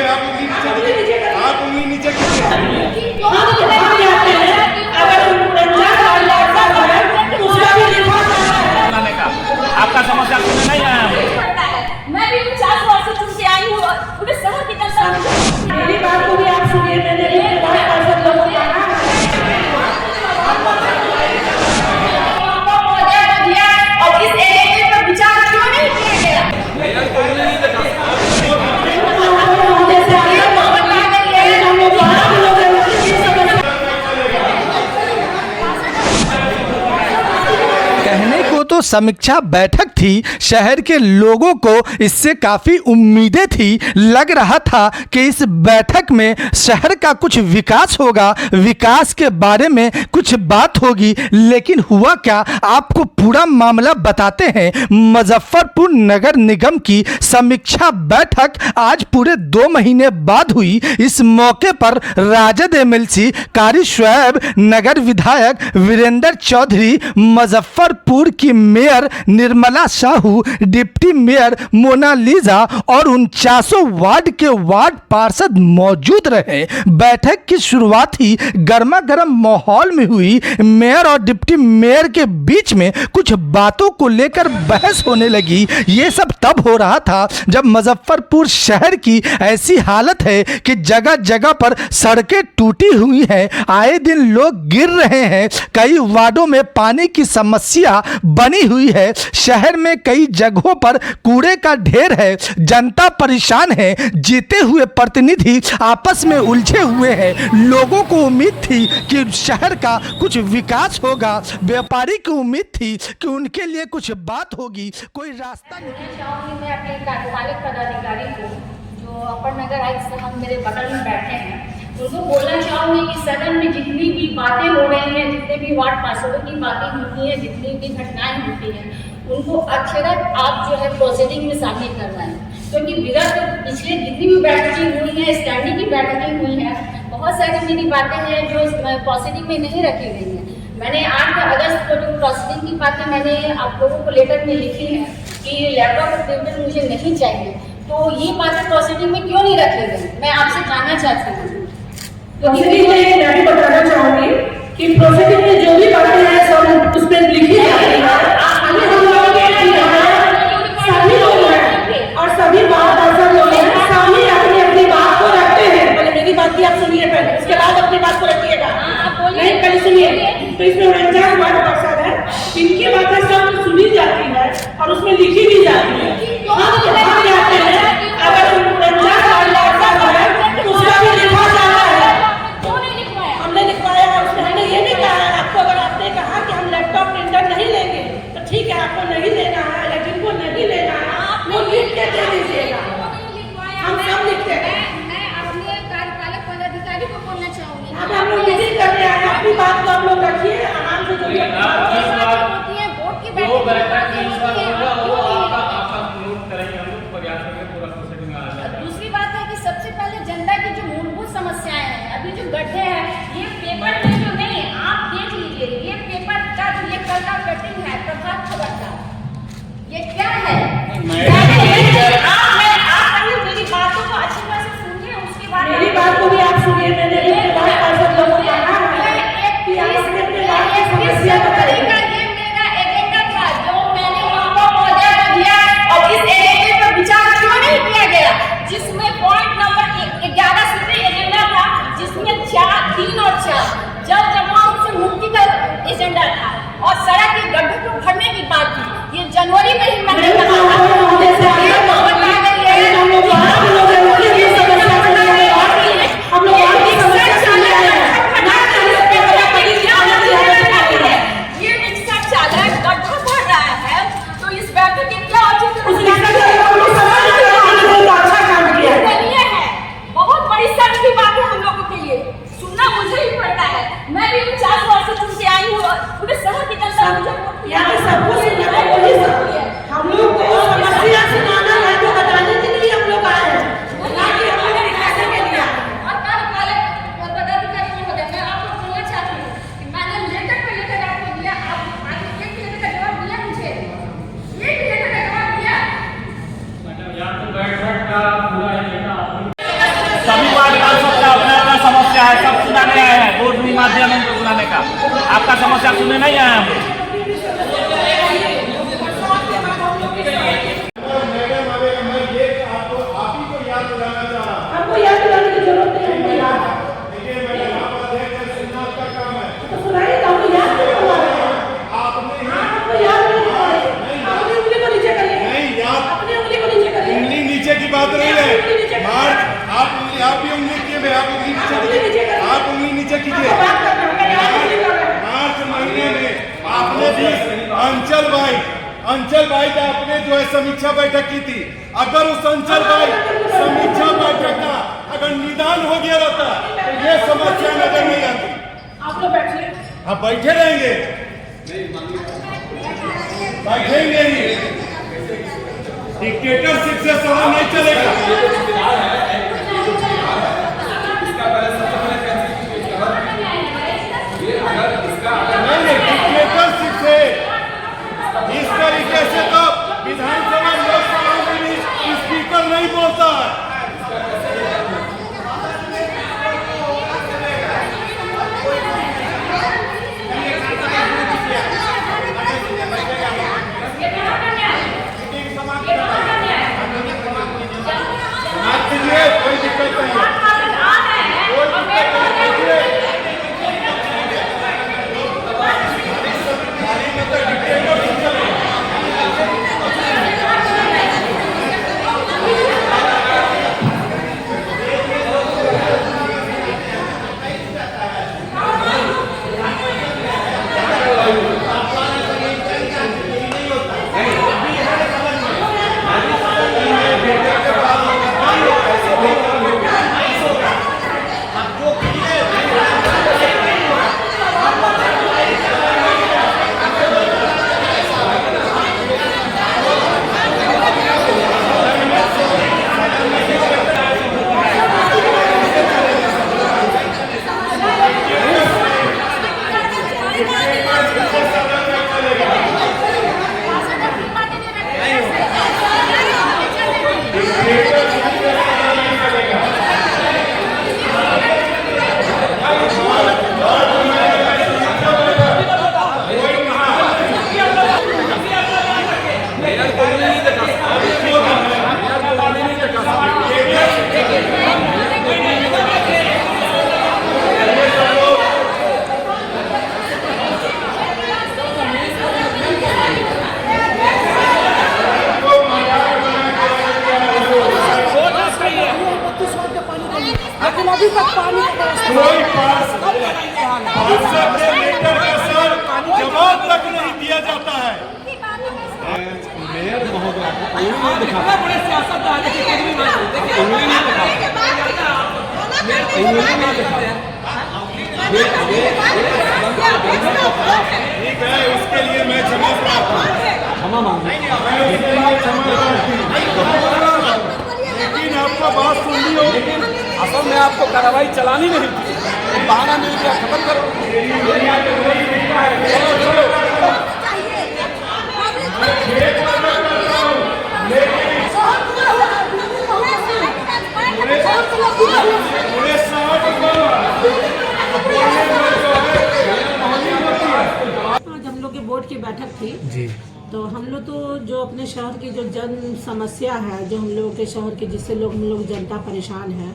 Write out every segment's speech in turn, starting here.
कीजिए, आप उंगली नीचे कीजिए। आपका समस्या सुनने नहीं आया। मैं भी 4 वर्ष से तुमसे आई हूँ और पूरे शहर की जनता मेरी बात को भी आप सुनिए। मैंने और इस एजेंडे पर विचार क्यों नहीं किया गया? कहने को तो समीक्षा बैठक थी, शहर के लोगों को इससे काफ़ी उम्मीदें थी। लग रहा था कि इस बैठक में शहर का कुछ विकास होगा, विकास के बारे में कुछ बात होगी। लेकिन हुआ क्या, आपको पूरा मामला बताते हैं। मुजफ्फरपुर नगर निगम की समीक्षा बैठक आज पूरे 2 महीने बाद हुई। इस मौके पर राजद एमएलसी कारी शुएब, नगर विधायक वीरेंद्र चौधरी, मुजफ्फरपुर की mayor Nirmala Sahu, deputy mayor Monalisa और 49 वार्ड के वार्ड पार्षद मौजूद रहे। बैठक की शुरुआत ही गर्मा गर्म माहौल में हुई। मेयर और डिप्टी मेयर के बीच में कुछ बातों को लेकर बहस होने लगी। ये सब तब हो रहा था जब मुजफ्फरपुर शहर की ऐसी हालत है कि जगह जगह पर सड़कें टूटी हुई हैं, आए दिन लोग गिर रहे हैं, कई वार्डों में पानी की समस्या बनी हुई है, शहर में कई जगहों पर कूड़े का ढेर है, जनता परेशान है, जीते हुए प्रतिनिधि आपस में उलझे हुए हैं। लोगों को उम्मीद थी कि शहर का कुछ विकास होगा, व्यापारी को उम्मीद थी कि उनके लिए कुछ बात होगी, कोई रास्ता चाहूँगी मैं अपने कार्यपालक पदाधिकारी को, जो अपर नगर आयुक्त साहब मेरे बगल में बैठे हैं, उनको बोलना चाहूँगी कि सदन में जितनी भी बातें हो रही हैं, जितने भी वार्ड पार्षदों की बातें होती हैं, जितनी भी घटनाएं होती हैं, उनको अक्षरशः आप जो है प्रोसीडिंग में शामिल करवाएं। क्योंकि विगत पिछले जितनी भी बैठकें हुई हैं, स्टैंडिंग की बैठकें हुई हैं, बहुत सारी मेरी बातें हैं जो प्रोसीडिंग में नहीं रखी गई हैं। मैंने 8 अगस्त को जो प्रोसीडिंग की बातें मैंने आप लोगों को लेटर में लिखी है कि लैपटॉप और प्रिंटर मुझे नहीं चाहिए, तो ये बातें प्रोसीडिंग में क्यों नहीं रखी गई, मैं आपसे जानना चाहती हूँ। प्रोसीडिंग में मैं भी बताना चाहूंगी कि प्रोसीडिंग में जो भी बातें हैं सब उसमें लिखी जाती है। हम लोगों के सभी लोग हैं और सभी बात पार्षद लोग हैं, सभी अपनी अपनी बात को रखते हैं। पहले मेरी बात भी आप सुनिए, पहले उसके बाद अपनी बात को रखिएगा। नहीं, पहले सुनिए। तो इसमें 49 वार्ड पार्षद है, इनकी बातें सब सुनी जाती है और उसमें लिखी भी जाती है। हम जहाँ जाते हैं अगर 49 वार्ड पार्षद है तो उसका भी लिखा जाता है। हमने लिखवाया है उसमें, हमने ये नहीं कहा है आपको। अगर आपने कहा कि हम लैपटॉप प्रिंटर नहीं लेंगे तो ठीक है, आपको नहीं लेना है या जिनको नहीं लेना है वो लिख के दे दीजिएगा। हम सब लिखते हैं। मैं अपने कार्यपालक पदाधिकारी को बोलना चाहूँगी। अब हम लोग मीटिंग करने आए, अपनी बात को हम लोग रखिए आराम से। होती है वोट की दूसरी बात है कि सबसे पहले जनता की जो मूलभूत समस्याएं हैं, अभी जो गड्ढे हैं, ये पेपर में जो नहीं, आप देख लीजिए, ये पेपर का जो ये कल का कटिंग है प्रभात खबर का, ये क्या है? आप मेरी बातों को अच्छी तरह से सुनिए, उसके बाद मेरी बात को भी आप सुनिए। मैंने पार्षद लोगों को कहा है कि आप अपने बात की समस्या बताइए। ये मेरा एजेंडा था जो मैंने वहाँ पर पौधे को दिया, और इस एजेंडे पर विचार क्यों नहीं किया गया, जिसमें पॉइंट नंबर 11 सूत्री एजेंडा था, जिसमें 3 और 4 जल जमाव से मुक्ति का एजेंडा था और सड़क के गड्ढे को भरने की बात थी। ये जनवरी में ही मैंने कहा था। है, सब सुनाने आए हैं, बोर्ड में माध्यम है सुनाने का। आपका समस्या सुनने नहीं आए हम। मैडम अभी मैं ये आप ही को याद दिलाना चाह रहा हूं। आपको याद दिलाने की जरूरत नहीं है, हमको याद है। देखिए मैडम, आप अध्यक्ष हैं, सुनना आपका काम है। तो सुनाइए तो हमको याद नहीं हुआ है। आपको याद नहीं हुआ है। अपनी उंगली को नीचे करिए। नहीं याद, अपनी उंगली को नीचे करिए। उंगली नीचे की बात नहीं है। मार्च आप भी उंगली किए, आप उंगली नीचे कीजिए, आप उंगली नीचे कीजिए। बात करना है, मैं याद नहीं कर रहा हूं। मार्च महीने में आपने भी अंचल भाई का आपने जो है समीक्षा बैठक की थी। अगर उस अंचल भाई समीक्षा बैठक का अगर निदान हो गया रहता तो ये समस्या नजर नहीं आती। आप लोग बैठिए। आप बैठे रहेंगे, बैठेंगे ही। डिक्टेटरशिप से सवाल नहीं चलेगा। नहीं, डिक्टेटरशिप से इस तरीके से तो विधानसभा लोकसभा में भी स्पीकर नहीं बोलता है। कोई दिक्कत नहीं है। अभी तक पानी कोई पार्षद के लेटर का सर जवाब तक नहीं दिया जाता है। मेयर महोदय को कोई नहीं दिखा, बड़े सियासतदान है कि कोई नहीं दिखा, ठीक है, उसके लिए मैं क्षमा प्रार्थी क्षमा मांग लेकिन आपका बात सुन ली हो। असल में आपको कार्रवाई चलानी नहीं थी, बहाना मिल गया, खत्म करो। आज हम लोग के बोर्ड की बैठक थी जी। तो हम लोग तो जो अपने शहर की जो जन समस्या है, जो हम लोगों के शहर की, जिससे हम लोग जनता परेशान है,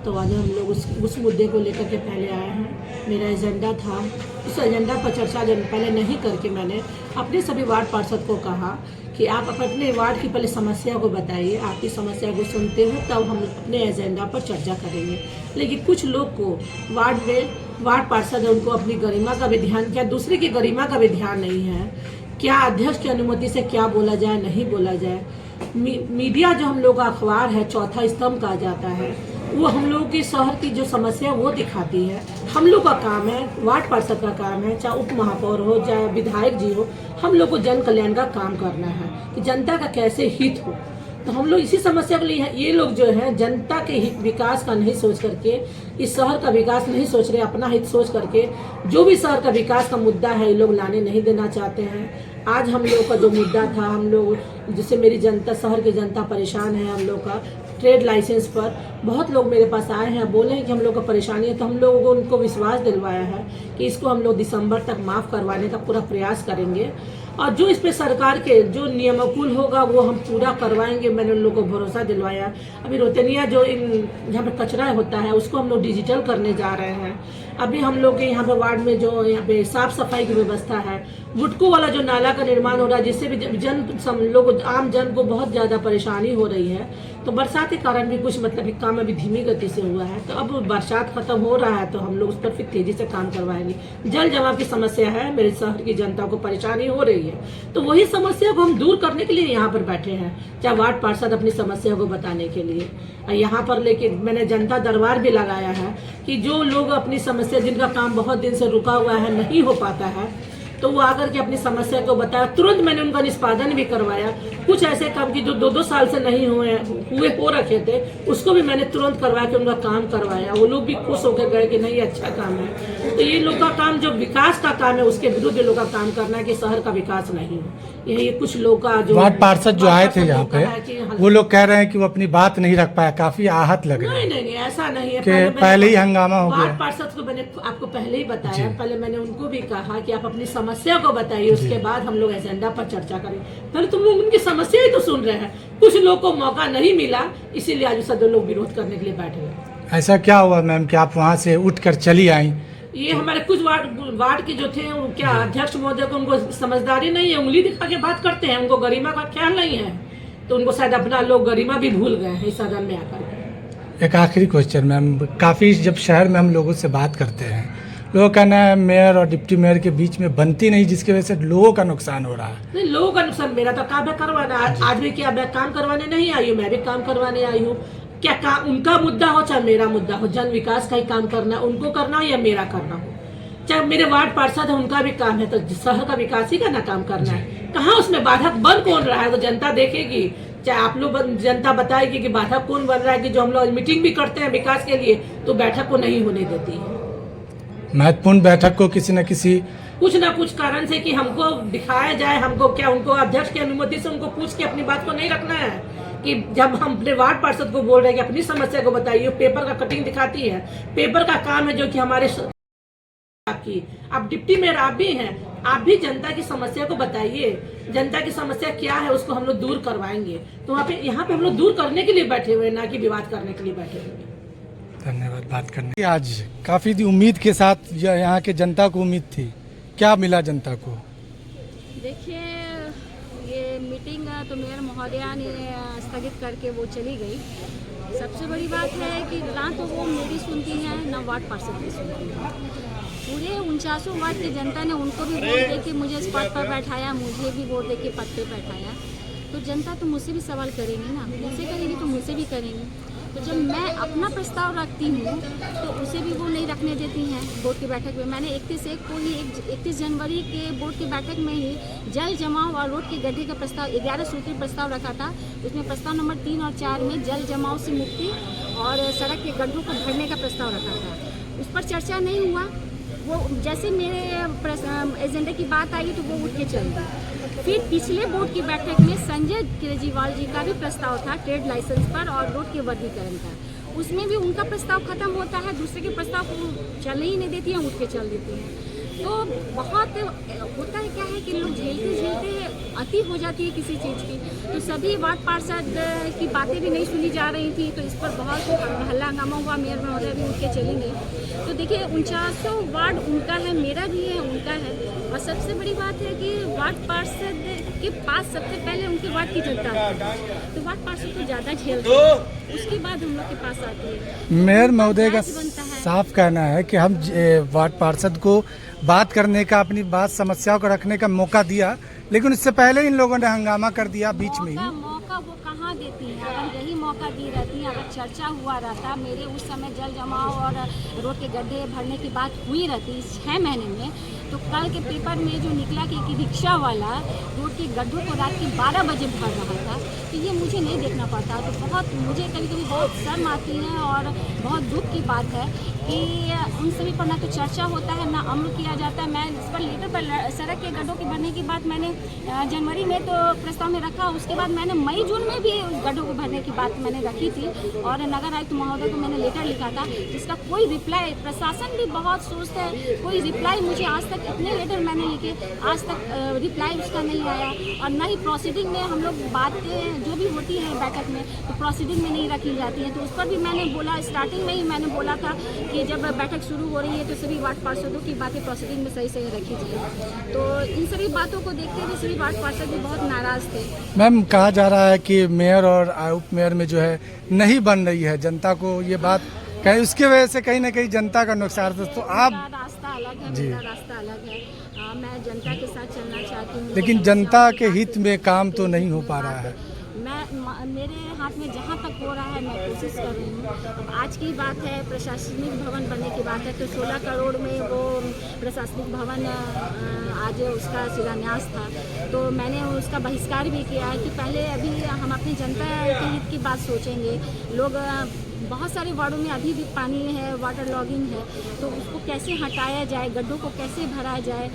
तो आज हम लोग उस मुद्दे को लेकर के पहले आए हैं। मेरा एजेंडा था, उस एजेंडा पर चर्चा पहले नहीं करके मैंने अपने सभी वार्ड पार्षद को कहा कि आप अपने वार्ड की पहले समस्या को बताइए, आपकी समस्या को सुनते हो तब हम अपने एजेंडा पर चर्चा करेंगे। लेकिन कुछ लोग को वार्ड पार्षद है, उनको अपनी गरिमा का भी ध्यान, क्या दूसरे की गरिमा का भी ध्यान नहीं है, क्या अध्यक्ष की अनुमति से क्या बोला जाए नहीं बोला जाए। मीडिया जो हम लोग का अखबार है, चौथा स्तंभ कहा जाता है, वो हम लोग के शहर की जो समस्या वो दिखाती है। हम लोग का काम है, वार्ड पार्षद का काम है, चाहे उप महापौर हो चाहे विधायक जी हो, हम लोग को जन कल्याण का काम करना है कि जनता का कैसे हित हो। तो हम लोग इसी समस्या के लिए ये लोग जो है जनता के विकास का नहीं सोच करके, इस शहर का विकास नहीं सोच रहे, अपना हित सोच करके जो भी शहर का विकास का मुद्दा है ये लोग लाने नहीं देना चाहते हैं। आज हम लोग का जो मुद्दा था, हम लोग जिससे मेरी जनता, शहर की जनता परेशान है, हम लोग का ट्रेड लाइसेंस पर बहुत लोग मेरे पास आए हैं, बोले हैं कि हम लोग को परेशानी है, तो हम लोगों को उनको विश्वास दिलवाया है कि इसको हम लोग दिसंबर तक माफ़ करवाने का पूरा प्रयास करेंगे और जो इस पे सरकार के जो नियमानुकूल होगा वो हम पूरा करवाएंगे। मैंने उन लोगों को भरोसा दिलवाया। अभी रोतनिया जो यहाँ पे कचरा होता है उसको हम लोग डिजिटल करने जा रहे हैं। अभी हम लोग के यहाँ पे वार्ड में जो यहाँ पे साफ सफाई की व्यवस्था है, वुडको वाला जो नाला का निर्माण हो रहा है जिससे भी आम जन को बहुत ज़्यादा परेशानी हो रही है, तो बरसात के कारण भी कुछ मतलब काम अभी धीमी गति से हुआ है। तो अब बरसात खत्म हो रहा है तो हम लोग उस पर फिर तेजी से काम करवाएंगे। जल जमाव की समस्या है, मेरे शहर की जनता को परेशानी हो रही है, तो वही समस्या को हम दूर करने के लिए यहाँ पर बैठे हैं, चाहे वार्ड पार्षद अपनी समस्या को बताने के लिए यहाँ पर। लेकिन मैंने जनता दरबार भी लगाया है कि जो लोग अपनी समस्या, जिनका काम बहुत दिन से रुका हुआ है, नहीं हो पाता है, तो वो आकर के अपनी समस्या को बताया। तुरंत मैंने उनका निष्पादन भी करवाया। कुछ ऐसे काम की जो 2-2 साल से नहीं हुए हो रखे थे, उसको भी मैंने तुरंत करवा के उनका काम करवाया। वो लोग भी खुश होकर गए कि नहीं अच्छा काम है। तो ये लोग का काम जो विकास का काम है उसके विरुद्ध ये लोग का काम करना है कि शहर का विकास नहीं हो। यही कुछ लोग का जो वार्ड पार्षद जो आए थे यहाँ पे, वो लोग कह रहे हैं कि वो अपनी बात नहीं रख पाया, काफी आहत लग रहे हैं। नहीं ऐसा नहीं है। पहले ही हंगामा हो गया। वार्ड पार्षद को मैंने आपको पहले ही बताया, पहले मैंने उनको भी कहा कि आप अपनी समस्या को बताइए, उसके बाद हम लोग एजेंडा पर चर्चा करें। पहले तुम लोग उनकी समस्या ही तो सुन रहे हैं। कुछ लोग को मौका नहीं मिला, इसीलिए आज सब लोग विरोध करने के लिए बैठे गए। ऐसा क्या हुआ मैम कि आप वहाँ से उठ कर चली आई? ये हमारे कुछ वार्ड के जो थे, वो क्या अध्यक्ष महोदय को उनको समझदारी नहीं है, उंगली दिखा के बात करते हैं, उनको गरिमा का ख्याल नहीं है, तो उनको शायद अपना लोग गरिमा भी भूल गए हैं इस सदन में आकर। एक आखिरी क्वेश्चन मैम, काफ़ी जब शहर में हम लोगों से बात करते हैं, लोगों का कहना है मेयर और डिप्टी मेयर के बीच में बनती नहीं, जिसकी वजह से लोगों का नुकसान हो रहा है। नहीं, लोगों का नुकसान, मेरा तो काम है करवाना। आज भी क्या मैं काम करवाने नहीं आई हूँ, मैं भी काम करवाने आई हूँ। क्या काम उनका मुद्दा हो चाहे मेरा मुद्दा हो, जन विकास का ही काम करना, उनको करना हो या मेरा करना हो, चाहे मेरे वार्ड पार्षद है उनका भी काम है, तो शहर का विकास ही का ना काम करना है। कहाँ उसमें बाधक बन कौन रहा है, तो जनता देखेगी, चाहे आप लोग जनता बताएगी कि बाधक कौन बन रहा है। कि जो हम लोग मीटिंग भी करते हैं विकास के लिए, तो बैठक को नहीं होने देती है। महत्वपूर्ण बैठक को किसी न किसी कुछ ना कुछ कारण से कि हमको दिखाया जाए, हमको क्या, उनको अध्यक्ष की अनुमति से उनको पूछ के अपनी बात को नहीं रखना है। कि जब हम अपने वार्ड पार्षद को बोल रहे हैं कि अपनी समस्या को बताइए, पेपर का कटिंग दिखाती है, पेपर का काम है जो कि हमारे आपकी, आप डिप्टी मेयर आप भी हैं, आप भी जनता की समस्या को बताइए। जनता की समस्या क्या है उसको हम लोग दूर करवाएंगे। तो यहाँ पे हम लोग दूर करने के लिए बैठे हुए, ना कि विवाद करने के लिए बैठे हुए। धन्यवाद बात करने की। आज काफी उम्मीद के साथ यहाँ के जनता को उम्मीद थी, क्या मिला जनता को? देखिए, ये मीटिंग तो मेयर महोदया ने स्थगित करके वो चली गई। सबसे बड़ी बात है कि ना तो वो मेरी सुनती हैं, ना वार्ड पार्षद की सुनती हैं। पूरे 49 वार्ड की जनता ने उनको भी वोट दे के मुझे इस पद पर बैठाया, मुझे भी वोट दे के पद पे बैठाया। तो जनता तो मुझसे भी सवाल करेंगी ना, मुझसे करेंगी तो मुझसे भी करेंगी। तो जब मैं अपना प्रस्ताव रखती हूँ तो उसे भी वो नहीं रखने देती हैं बोर्ड की बैठक में। मैंने 31 जनवरी के बोर्ड की बैठक में ही जल जमाव और रोड के गड्ढे का प्रस्ताव 11 सूत्री प्रस्ताव रखा था। उसमें प्रस्ताव नंबर 3 और 4 में जल जमाव से मुक्ति और सड़क के गड्ढों को भरने का प्रस्ताव रखा था। उस पर चर्चा नहीं हुआ। वो जैसे मेरे एजेंडे की बात आई तो वो उठ के चल गई। फिर पिछले बोर्ड की बैठक में संजय केजरीवाल जी का भी प्रस्ताव था ट्रेड लाइसेंस पर और रोड के वर्गीकरण का। उसमें भी उनका प्रस्ताव खत्म होता है, दूसरे के प्रस्ताव को चलने ही नहीं देती हैं, उठ के चल देती हैं। तो बहुत होता है क्या है कि लोग झेलते झेलते अति हो जाती है किसी चीज़ की। तो सभी वार्ड पार्षद की बातें भी नहीं सुनी जा रही थी, तो इस पर बहुत हल्ला हंगामा हुआ। मेयर महोदय भी उठ के चली गई। तो देखिए, 49 वार्ड उनका है, मेरा भी है, उनका है। और सबसे बड़ी बात है कि वार्ड पार्षद के पास सबसे पहले उनके वार्ड की जनता है, तो वार्ड पार्षद को ज़्यादा झेलते हैं, उसके बाद हम लोग के पास आती है। मेयर महोदय का साफ कहना है कि हम वार्ड पार्षद को बात करने का, अपनी बात समस्याओं को रखने का मौका दिया, लेकिन इससे पहले इन लोगों ने हंगामा कर दिया बीच में ही। मौका वो कहाँ देती हैं? अगर यही मौका दी रहती, अगर चर्चा हुआ रहता, मेरे उस समय जल जमाव और रोड के गड्ढे भरने की बात हुई रहती 6 महीने में, तो कल के पेपर में जो निकला कि रिक्शा वाला रोड के गड्ढों को रात के 12 बजे भर रहा था, तो ये मुझे नहीं देखना पड़ता। तो बहुत मुझे कभी कभी बहुत शर्म आती है और बहुत दुख की बात है कि उन सभी पर ना तो चर्चा होता है, ना अमल किया जाता है। मैं इस पर लेटर पर सड़क के गड्ढों के भरने की बात मैंने जनवरी में तो प्रस्ताव में रखा, उसके बाद मैंने मई जून में भी गड्ढों को भरने की बात मैंने रखी थी और नगर आयुक्त महोदय को मैंने लेटर लिखा था, जिसका कोई रिप्लाई, प्रशासन भी बहुत सोचता है, कोई रिप्लाई मुझे आज तक, इतने लेटर मैंने लिखे, आज तक रिप्लाई उसका नहीं आया। और ना ही प्रोसीडिंग में हम लोग बातें जो भी होती है बैठक में, तो प्रोसीडिंग में नहीं रखी जाती है। तो उस पर भी मैंने बोला, स्टार्टिंग में ही मैंने बोला था कि जब बैठक शुरू हो रही है तो सभी वार्ड पार्षदों की बातें प्रोसीडिंग में सही सही रखी जाए। तो इन सभी बातों को देखते हुए सभी वार्ड पार्षद भी बहुत नाराज थे। मैम, कहा जा रहा है कि मेयर और उप मेयर में जो है नहीं बन रही है, जनता को ये बात कहीं उसकी वजह से कहीं ना कहीं जनता का नुकसान है। तो आप, मेरा रास्ता अलग है, मेरा रास्ता अलग है, मैं जनता के साथ चलना चाहती हूँ, लेकिन जनता के हित में काम तो नहीं हो पा रहा है। मेरे हाथ में जहाँ तक हो रहा है मैं कोशिश कर रही हूँ। अब आज की बात है, प्रशासनिक भवन बनने की बात है, तो 16 करोड़ में वो प्रशासनिक भवन आज उसका शिलान्यास था, तो मैंने उसका बहिष्कार भी किया है कि पहले अभी हम अपनी जनता के हित की बात सोचेंगे। लोग बहुत सारे वार्डों में अभी भी पानी है, वाटर लॉगिंग है, तो उसको कैसे हटाया जाए, गड्ढों को कैसे भरा जाए,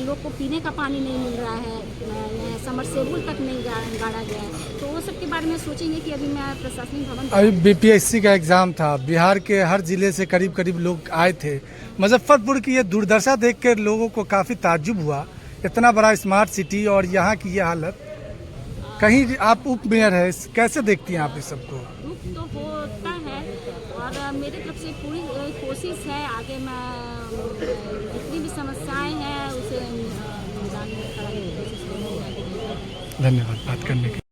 लोग को पीने का पानी नहीं मिल रहा है, समरसेबुल तक नहीं गाड़ा गया है, तो वो सब के बारे में सोचेंगे कि अभी मैं प्रशासनिक भवन। अभी बीपीएससी का एग्ज़ाम था, बिहार के हर ज़िले से करीब करीब लोग आए थे। मुजफ्फरपुर की ये दुर्दशा देख कर लोगों को काफ़ी ताज्जुब हुआ, इतना बड़ा स्मार्ट सिटी और यहाँ की ये हालत। कहीं आप उप मेयर है, कैसे देखती हैं आप इस सबको? तो होता है और मेरी तरफ से पूरी कोशिश है, आगे मैं जितनी भी समस्याएं हैं उसे निदान कराने की कोशिश करूँगी। धन्यवाद बात करने के लिए।